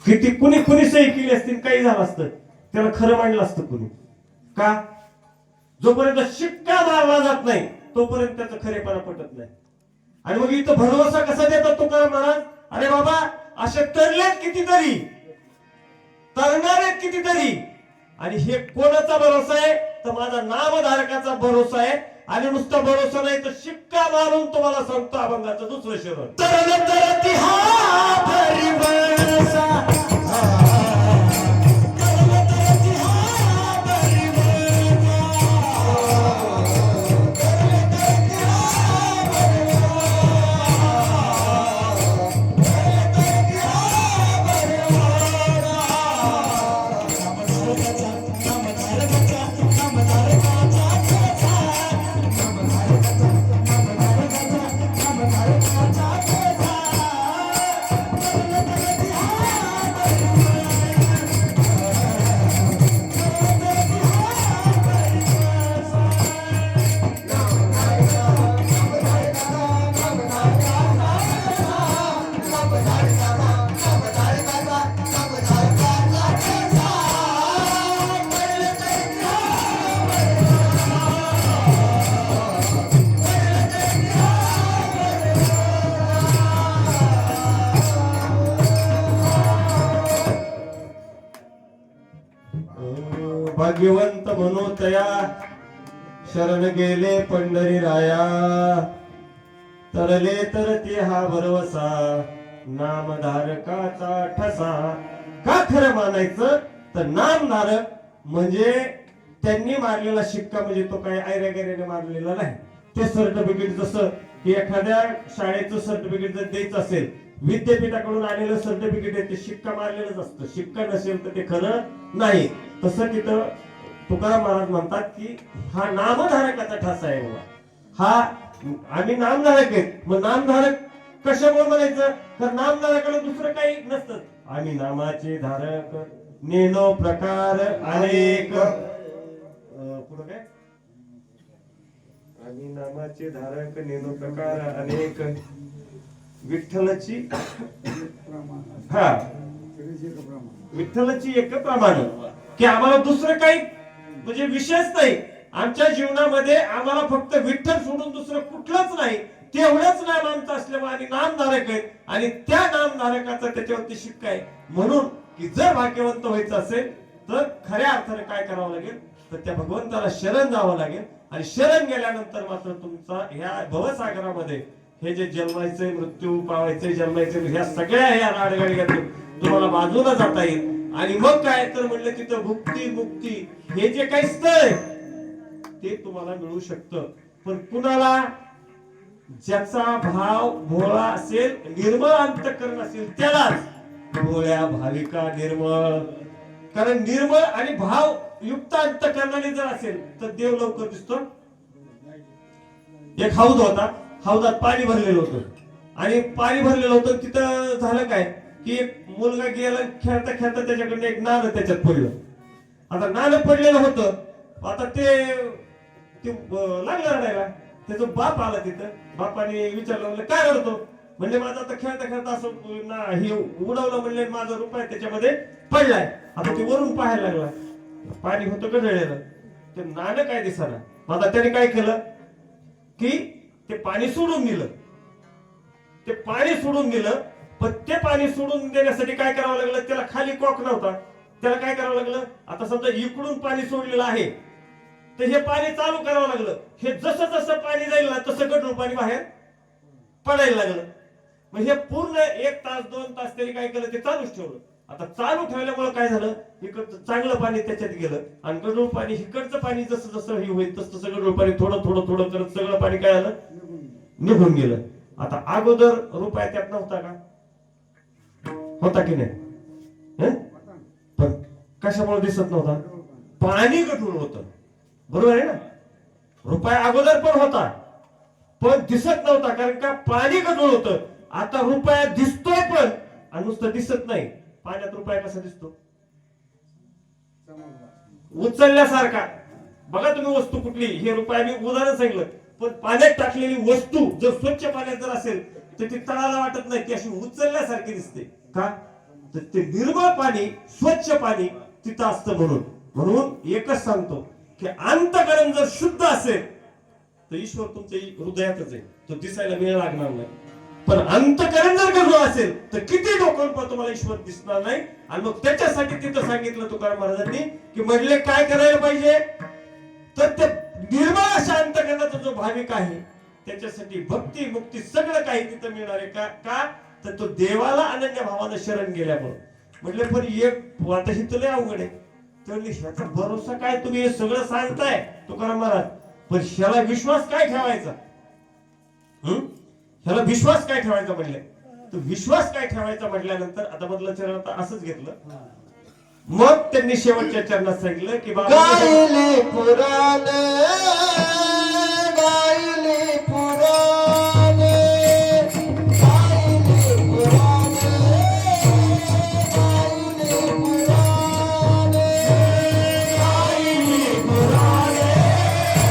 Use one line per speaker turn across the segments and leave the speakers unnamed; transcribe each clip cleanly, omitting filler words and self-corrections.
किती कुणी कुणी सही केली असती काही झालं असतं त्याला खरं मांडलं असतं कुणी का जोपर्यंत शिक्का मारला जात नाही तोपर्यंत त्याचं खरेपणा पटत नाही आणि मग इथं भरवसा कसा देतात तुकाराम महाराज अरे बाबा असे तरलेत कितीतरी तरणारे कितीतरी आणि हे कोणाचा भरोसा आहे तर माझा नामधारकाचा भरोसा आहे आणि नुसता भरोसा नाही तर शिक्का मारून तुम्हाला सांगतो अभंगाचं दुसरं शरण तरल तरती हा भरवसा भाग्यवंत म्हणूतया शरण गेले पंढरी राया तरले तर ते हा भरवसा नामधारकाचा ठसा का खरं मानायचं तर नामधारक म्हणजे त्यांनी मारलेला शिक्का म्हणजे तो काही ऐऱ्यागैऱ्याने मारलेला नाही ते सर्टिफिकेट जसं की एखाद्या शाळेचं सर्टिफिकेट जर द्यायचं असेल विद्यापीठाकडून आलेलं सर्टिफिकेट आहे ते शिक्का मारलेलंच असतं शिक्का नसेल तर ते खरं नाही तसं तिथं तुकाराम महाराज म्हणतात की हा नामधारकाचा ठसा आहे बाबा हा आम्ही नामधारक आहेत मग नामधारक कशामुळे म्हणायचं तर नामधारकाला दुसरं काही नसतं आम्ही नामाचे धारक नेनो प्रकार अनेक पुढं काय आम्ही नामाचे धारक नेनो प्रकार अनेक विठ्ठलाची हा विठ्ठलाची एक प्रमाण की आम्हाला दुसरं काही म्हणजे विशेष नाही आमच्या जीवनामध्ये आम्हाला फक्त विठ्ठल सोडून दुसरं कुठलंच नाही तेवढंच नाम आमचं असल्यामुळे आम्ही नामधारक आहेत आणि त्या नामधारकाचा त्याच्यावरती शिक्का आहे म्हणून की जर भाग्यवंत व्हायचं असेल तर खऱ्या अर्थाने काय करावं लागेल तर त्या भगवंताला शरण जावं लागेल आणि शरण गेल्यानंतर मात्र तुमचा ह्या भवसागरामध्ये हे जे जन्मायचे मृत्यू पावायचे जन्मायचे ह्या सगळ्या ह्या राडगाडीतून तुम्हाला बाजूला जाता येईल आणि मग काय तर म्हणलं तिथं भुक्ती मुक्ती हे जे काही स्थळ आहे ते तुम्हाला मिळू शकतं पण कुणाला ज्याचा भाव भोळा असेल निर्मळ अंतःकरण असेल त्यालाच भोळ्या भाविका निर्मळ कारण निर्मळ आणि भाव युक्त अंतःकरणाने जर असेल तर देव लवकर दिसतो एक हौद होता हौदात पाणी भरलेलं होतं आणि पाणी भरलेलं होतं तिथं झालं काय की एक मुलगा गेला खेळता खेळता त्याच्याकडे एक नाणं त्याच्यात पडलं आता नाणं पडलेलं होतं आता ते लागलं रडायला त्याचा बाप आला तिथं बापाने विचारलं म्हणलं काय रडतो म्हणजे माझं आता खेळता खेळता असं ना हे उडवलं म्हणले माझा रुपया त्याच्यामध्ये पडलाय आता ते वरून पाहायला लागला पाणी होतं गढळलेलं ते नाणं काय दिसना आता त्याने काय केलं की ते पाणी सोडून दिलं ते पाणी सोडून दिलं पण ते पाणी सोडून देण्यासाठी काय करावं लागलं त्याला खाली कॉक नव्हता त्याला काय करावं लागलं आता समजा इकडून पाणी सोडलेलं आहे तर हे पाणी चालू करावं लागलं हे जसं जसं पाणी जाईल ना तसं गढूळ पाणी बाहेर पडायला लागलं मग हे पूर्ण 1 तास 2 तास तरी काय केलं ते चालूच ठेवलं आता चालू ठेवल्यामुळे काय झालं इकडचं चांगलं पाणी त्याच्यात गेलं आणि गढूळ पाणी इकडचं पाणी जसं जसं हे होईल तसं तसं गढूळ पाणी थोडं थोडं थोडं करत सगळं पाणी काय झालं निघून गेलं आता अगोदर रुपया त्यात नव्हता का होता की नाही पण कशामुळे दिसत नव्हता पाणी गढूळ होतं बरोबर आहे ना रुपया अगोदर पण होता पण दिसत नव्हता कारण का पाणी गढूळ होतं आता रुपया दिसतोय पण आणि नुसतं दिसत नाही पाण्यात रुपया कसा दिसतो उचलल्यासारखा बघा तुम्ही वस्तू कुठली हे रुपया मी उदाहरण सांगितलं पण पाण्यात टाकलेली वस्तू जर स्वच्छ पाण्यात जर असेल तर ती तळाला वाटत नाही ती अशी उचलल्यासारखी दिसते का तर ते निर्मळ पाणी, स्वच्छ पाणी तिथं असतं. म्हणून एकच सांगतो की अंतःकरण जर शुद्ध असेल तर ईश्वर तुमच्या हृदयातच आहे, तो दिसायला वेळ लागणार नाही. पण अंतःकरण जर गढूळ असेल तर किती डोकं पण तुम्हाला ईश्वर दिसणार नाही. आणि मग त्याच्यासाठी तिथं सांगितलं तुकाराम महाराजांनी की म्हणले काय करायला पाहिजे, तर ते निर्मळ अशा अंतःकरणाचा जो भाविक आहे त्याच्यासाठी भक्ती मुक्ती सगळं काही तिथं मिळणार आहे. का तर तो देवाला अनन्य भावानं शरण गेल्यामुळे. म्हटले पण एक आता ही तुला अवघड आहे, तर ह्याचा भरोसा काय, तुम्ही हे सगळं सांगताय तुकाराम महाराज, पण ह्याला विश्वास काय ठेवायचा? ह्याला विश्वास काय ठेवायचा म्हणले, तर विश्वास काय ठेवायचा म्हटल्यानंतर आता मधलं चरण आता असंच घेतलं. मग त्यांनी शेवटच्या चरणात सांगितलं की बाबा
गायले पुराण, गायले पुराण, गायले पुराण, गायले पुराण, गायले पुराण, गायले पुराण, गायले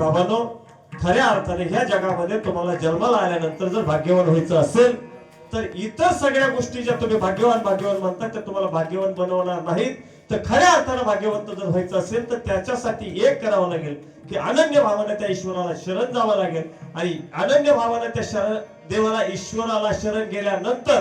बाबांनो, खऱ्या अर्थाने ह्या जगामध्ये तुम्हाला जन्माला आल्यानंतर जर भाग्यवान व्हायचं असेल तर इतर सगळ्या गोष्टी ज्या तुम्ही भाग्यवान भाग्यवान म्हणतात त्या तुम्हाला भाग्यवान बनवणार नाहीत. तर खऱ्या अर्थानं भाग्यवंत जर व्हायचं असेल तर त्याच्यासाठी एक करावं लागेल की अनन्य भावाने त्या ईश्वराला शरण जावं लागेल. आणि अनन्य भावाने त्या देवाला ईश्वराला शरण गेल्यानंतर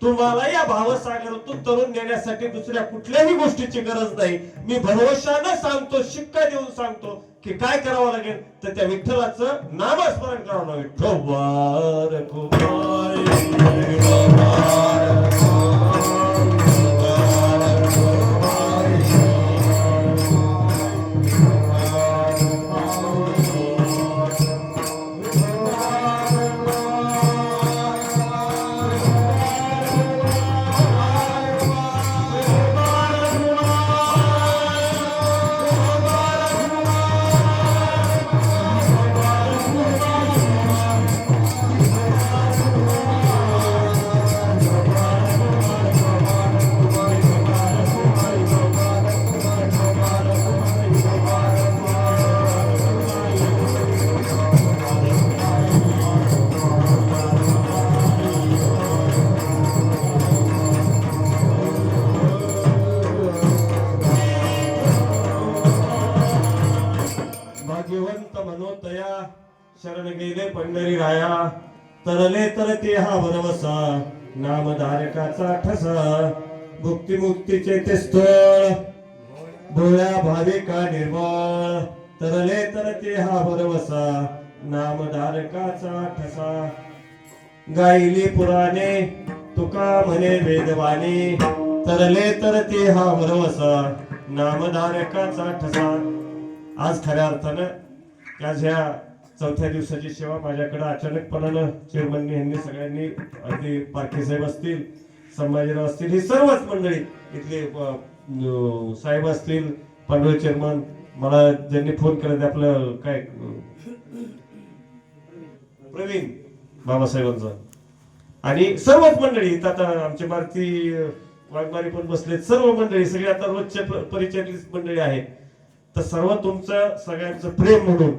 तुम्हाला या भावसागरातून तरुण नेण्यासाठी दुसऱ्या कुठल्याही गोष्टीची गरज नाही. मी भरवशानं सांगतो, शिक्का देऊन सांगतो की काय करावं लागेल तर त्या विठ्ठलाचं नामस्मरण करावं लागेल. ठोवार भाग्यवंत म्हणोतया शरण गेले पंढरी राया. तरले तर ते हा भरवसा नामधारकाचा ठसा. भुक्ती मुक्तीचे ते स्थळ भोळ्या भाविका निर्मळ. तरले तर ते हा भरवसा नामधारकाचा ठसा. गायली पुराणे तुका म्हणे वेदवाणी. तरले तर ते हा भरवसा नामधारकाचा ठसा. आज खऱ्या अर्थानं आज ह्या चौथ्या दिवसाची सेवा माझ्याकडे अचानकपणानं चेअरमन यांनी सगळ्यांनी अगदी पारखे साहेब असतील, संभाजीराव असतील, ही सर्वच मंडळी इथले साहेब असतील, पांडवे चेअरमन मला ज्यांनी फोन केला आपलं काय प्रवीण बाबासाहेबांचा आणि सर्वच मंडळी इथं आता आमचे भारती वाघमारी पण बसलेत. सर्व मंडळी सगळी आता रोजच्या परिचयातली मंडळी आहे. तर सर्व तुमचं सगळ्यांचं प्रेम म्हणून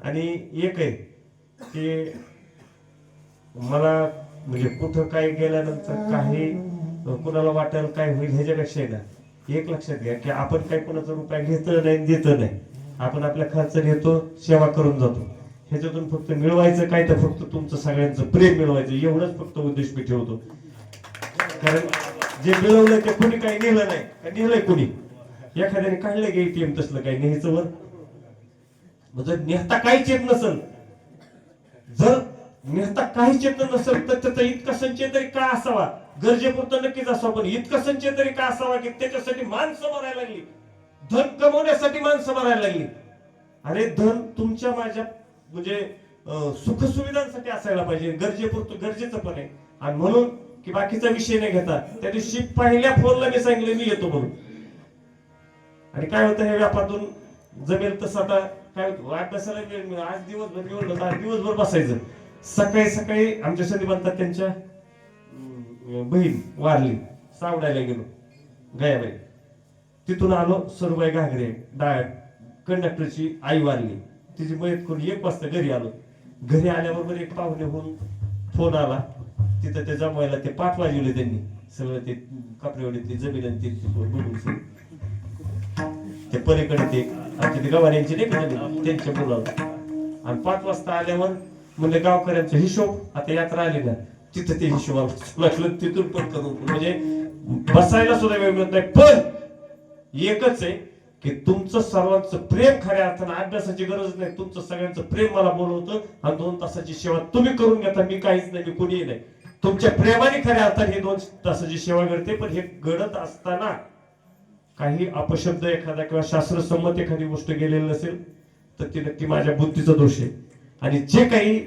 आणि एक आहे की मला म्हणजे कुठं काय गेल्यानंतर काही कुणाला वाटेल काय होईल ह्याच्यापेक्षा आहे ना एक लक्षात घ्या की आपण काही कुणाचा रुपया घेत नाही देत नाही. आपण आपल्या खर्च घेतो, सेवा करून जातो. ह्याच्यातून फक्त मिळवायचं काय तर फक्त तुमचं सगळ्यांचं प्रेम मिळवायचं एवढंच फक्त उद्देश मी ठेवतो. कारण जे मिळवलं ते कुणी काही नेलं नाही, नेलंय कुणी एखाद्याने काढलं की एटीएम तसलं काही न्यायचं वर जर नेहता काहीच येत नसेल, जर नेहता काहीच येत नसेल तर त्याचा इतका संचय तरी का असावा. गरजेपुरतं नक्कीच असावा पण इतका संचय तरी का असावा की त्याच्यासाठी माणसं मारायला लागली, धन कमवण्यासाठी माणसं मारायला लागली. अरे धन तुमच्या माझ्या म्हणजे सुखसुविधांसाठी असायला पाहिजे. गरजेपुरतं गरजेचं पण आहे. आणि म्हणून की बाकीचा विषय नाही घेता त्या दिवशी पहिल्या फोनला मी सांगितलं मी येतो म्हणून. आणि काय होतं ह्या व्यापातून जमेल तसं आता काय अभ्यासाला आज दिवसभर बसायचं. सकाळी सकाळी आमच्या सनी म्हणतात त्यांच्या बहीण वारली, सावडायला गेलो गयाबाई. तिथून आलो सरुबाई घागरे कंडक्टरची आई वारली, तिची मयत करून 1 वाजता घरी आलो. घरी आल्याबरोबर एक पाहुणे होऊन फोन आला. तिथं ते जमवायला ते 5 वाजवले त्यांनी सगळं ते कपडेवाडीतली जमीन आणि ते ते पलीकडे ते आमच्या ते गवाऱ्यांची नाही का त्यांच्या मुलाला. आणि 5 वाजता आल्यावर म्हणजे गावकऱ्यांचा हिशोब आता यात्रा आली ना तिथं ते हिशोबाला तिथून पण करून म्हणजे बसायला सुद्धा वेळ मिळत नाही. पण एकच आहे की तुमचं सर्वांचं प्रेम खऱ्या अर्थानं अभ्यासाची गरज नाही. तुमचं सगळ्यांचं प्रेम मला बोलवतं आणि 2 तासाची सेवा तुम्ही करून घेता. मी काहीच नाही, मी कुणीही नाही. तुमच्या प्रेमाने खऱ्या अर्थाने 2 तासाची सेवा करते. पण हे घडत असताना काही अपशब्द एखादा किंवा शास्त्रसंमत एखादी गोष्ट गेलेली नसेल तर ती नक्की माझ्या बुद्धीचा दोष आहे. आणि जे काही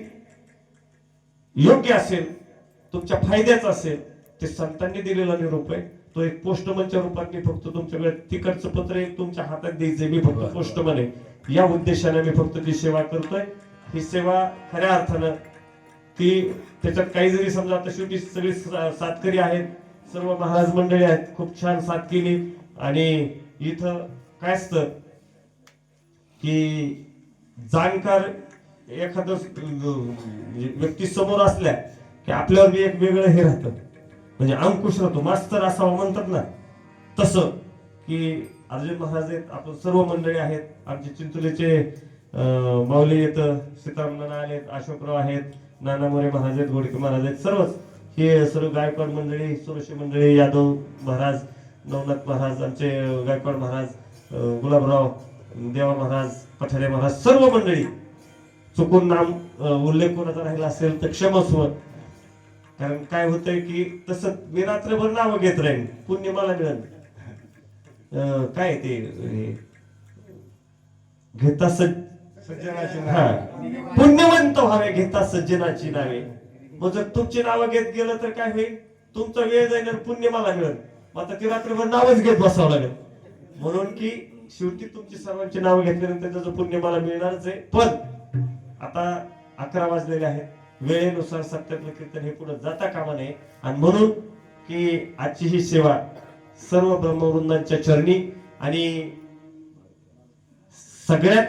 योग्य असेल तुमच्या फायद्याचं असेल ते संतांनी दिलेला निरोप आहे. तो एक पोस्टमनच्या रूपात मी फक्त तुमच्याकडे तिकडचं पत्र एक तुमच्या हातात द्यायचंय. मी फक्त पोस्टमन आहे. या उद्देशाने मी फक्त ती सेवा करतोय. ही सेवा खऱ्या अर्थानं ती त्याच्यात काही जरी समजा आता शेवटी सगळी सातकरी आहेत, सर्व महाराज मंडळी आहेत, खूप छान साथ केली. आणि इथं काय असतं की जाणकार एखादं व्यक्ती समोर असल्या की आपल्यावर बी एक वेगळं हे राहतं, म्हणजे अंकुश राहतो, मास्तर असावं म्हणतात ना, तसं की अर्जुन महाराज आहेत, आपण सर्व मंडळी आहेत, आमचे चिंचोलीचे माऊली येत, सीताराम नाना आलेत, अशोकराव आहेत, नाना मोरे महाराज आहेत, गोडके महाराज आहेत, सर्वच हे सर्व गायकवाड मंडळी, सुरशी मंडळी, यादव महाराज, नवनाथ महाराज, आमचे गायकवाड महाराज, गुलाबराव, देवा महाराज, पठारे महाराज, सर्व मंडळी. चुकून नाम उल्लेख कोणाचा राहिला असेल तर क्षमस्व. कारण काय होतंय की तसं मी रात्रभर नावं घेत राहीन, पुण्य मला मिळेल. काय ते घेता हा पुण्यवंत व्हावे घेता सज्जनाची नावे. मग जर तुमची नावं घेत गेलं तर काय होईल, तुमचा वेळ जाईल आणि पुण्य मला मिळेल. मग आता ती रात्रभर नावच घेत बसावं लागेल. म्हणून की शेवटी तुमची सर्वांची नावं घेतल्यानंतर त्याचं पुण्य मला मिळणारच आहे. पण आता 11 वाजलेले आहेत, वेळेनुसार सत्यातलं कीर्तन हे पुढे जाता कामा नये. आणि म्हणून की आजची ही सेवा सर्व ब्रह्मवृंदांच्या चरणी, आणि सगळ्यात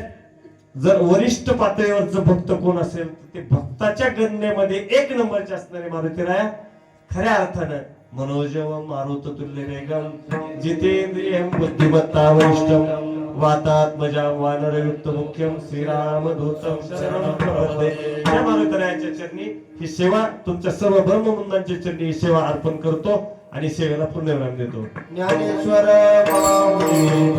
जर वरिष्ठ पातळीवरचं भक्त कोण असेल तर ते भक्ताच्या गणनेमध्ये 1 नंबरचे असणारे मारुतीराया खऱ्या अर्थानं मनोजव मारुत तुल्य वेगम जितेंद्रियं बुद्धिमत्ता वरिष्ठम वातात्मजा वानरयुक्त मुख्यम श्रीरामदूतम शरणं प्रपद्ये. या मारुतीरायाच्या चरणी ही सेवा, तुमच्या सर्व ब्रह्मवृंदांच्या चरणी ही सेवा अर्पण करतो आणि सेवेला पूर्णविराम देतो.
ज्ञानेश्वर माऊली